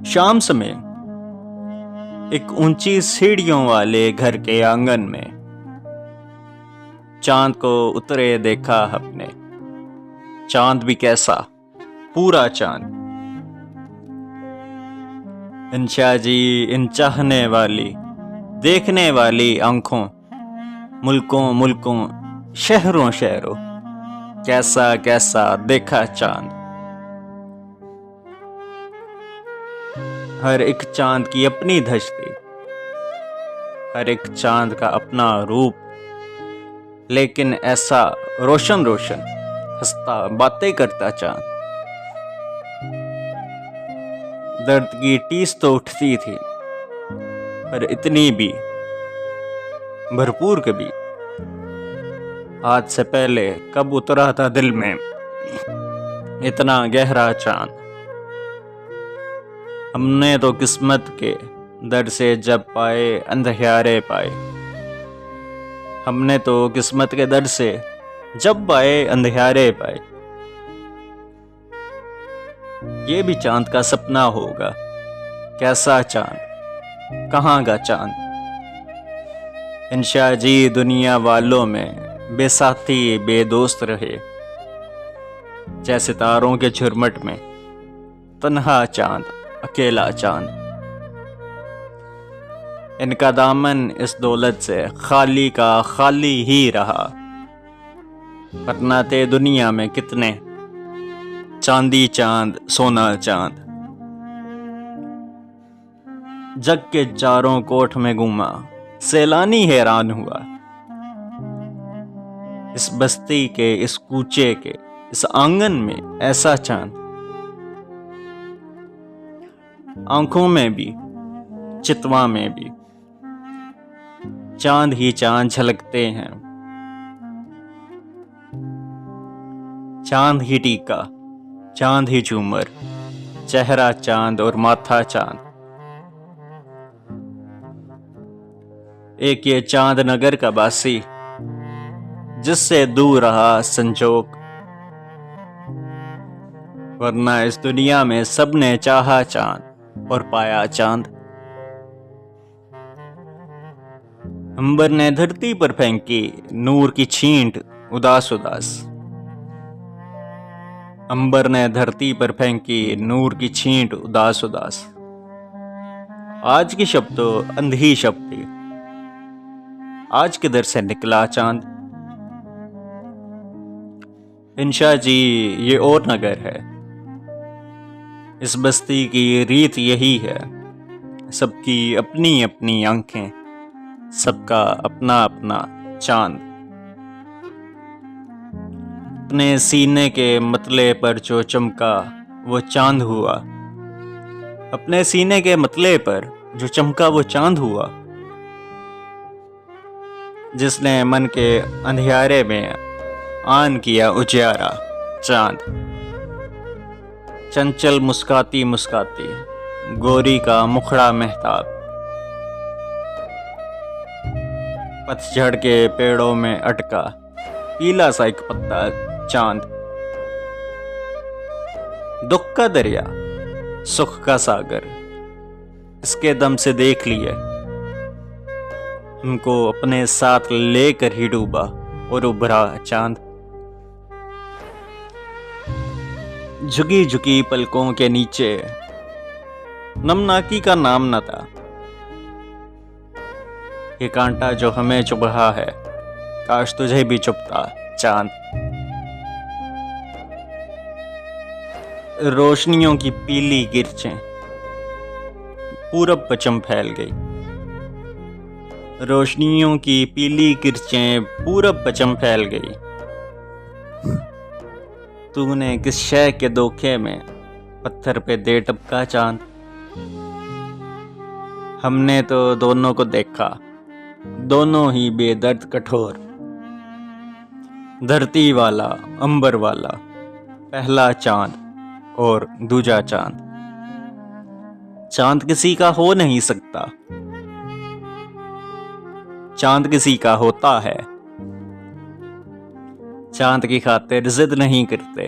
शाम समय एक ऊंची सीढ़ियों वाले घर के आंगन में चांद को उतरे देखा हमने। चांद भी कैसा, पूरा चांद। इंशा जी, इन चाहने वाली, देखने वाली आंखों, मुल्कों मुल्कों, शहरों शहरों, कैसा कैसा देखा चांद। हर एक चांद की अपनी धश्ती, हर एक चांद का अपना रूप, लेकिन ऐसा रोशन रोशन, हंसता बातें करता चांद। दर्द की टीस तो उठती थी, पर इतनी भी भरपूर कभी आज से पहले कब उतरा था दिल में इतना गहरा चांद। हमने तो किस्मत के दर से जब पाए अंधियारे पाए, हमने तो किस्मत के दर से जब पाए अंधियारे पाए। ये भी चांद का सपना होगा, कैसा चांद, कहाँ का चांद। इंशा जी, दुनिया वालों में बेसाथी बेदोस्त रहे, जैसे तारों के झुरमट में तन्हा चांद, अकेला चांद। इनका दामन इस दौलत से खाली का खाली ही रहा, वरना थे दुनिया में कितने चांदी चांद, सोना चांद। जग के चारों कोठ में घूमा, सैलानी हैरान हुआ, इस बस्ती के, इस कूचे के, इस आंगन में ऐसा चांद। आंखों में भी, चितवा में भी चांद ही चांद झलकते हैं। चांद ही टीका, चांद ही झूमर, चेहरा चांद और माथा चांद। एक ये चांद नगर का बासी, जिससे दूर रहा संजोग, वरना इस दुनिया में सबने चाहा चांद और पाया चांद। अंबर ने धरती पर फेंकी नूर की छींट उदास उदास, अंबर ने धरती पर फेंकी नूर की छींट उदास उदास। आज की शब्द तो अंधी शब्द थी, आज किधर से निकला चांद। इंशा जी, ये और नगर है, इस बस्ती की रीत यही है। सबकी अपनी अपनी आंखें, सबका अपना अपना चांद। अपने सीने के मतले पर जो चमका वो चांद हुआ, अपने सीने के मतले पर जो चमका वो चांद हुआ। जिसने मन के अंधियारे में आन किया उजियारा चांद। चंचल मुस्काती मुस्काती गोरी का मुखड़ा महताब, पतझड़ के पेड़ों में अटका पीला सा एक पत्ता चांद। दुख का दरिया, सुख का सागर, इसके दम से देख लिए हमको अपने साथ लेकर ही डूबा और उभरा चांद। झुकी झुकी पलकों के नीचे नमनाकी का नाम न था। ये कांटा जो हमें चुभ रहा है, काश तुझे भी चुभता चांद। रोशनियों की पीली गिरचें पूरब पश्चिम फैल गई, रोशनियों की पीली गिरचें पूरब पश्चिम फैल गई। तूने किस शय के धोखे में पत्थर पे दे टपका चांद। हमने तो दोनों को देखा, दोनों ही बेदर्द कठोर, धरती वाला अंबर वाला, पहला चांद और दूजा चांद। चांद किसी का हो नहीं सकता, चांद किसी का होता है। चांद की खातिर जिद नहीं करते,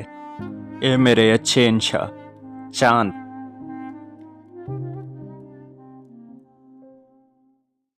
ए मेरे अच्छे इंशा चांद।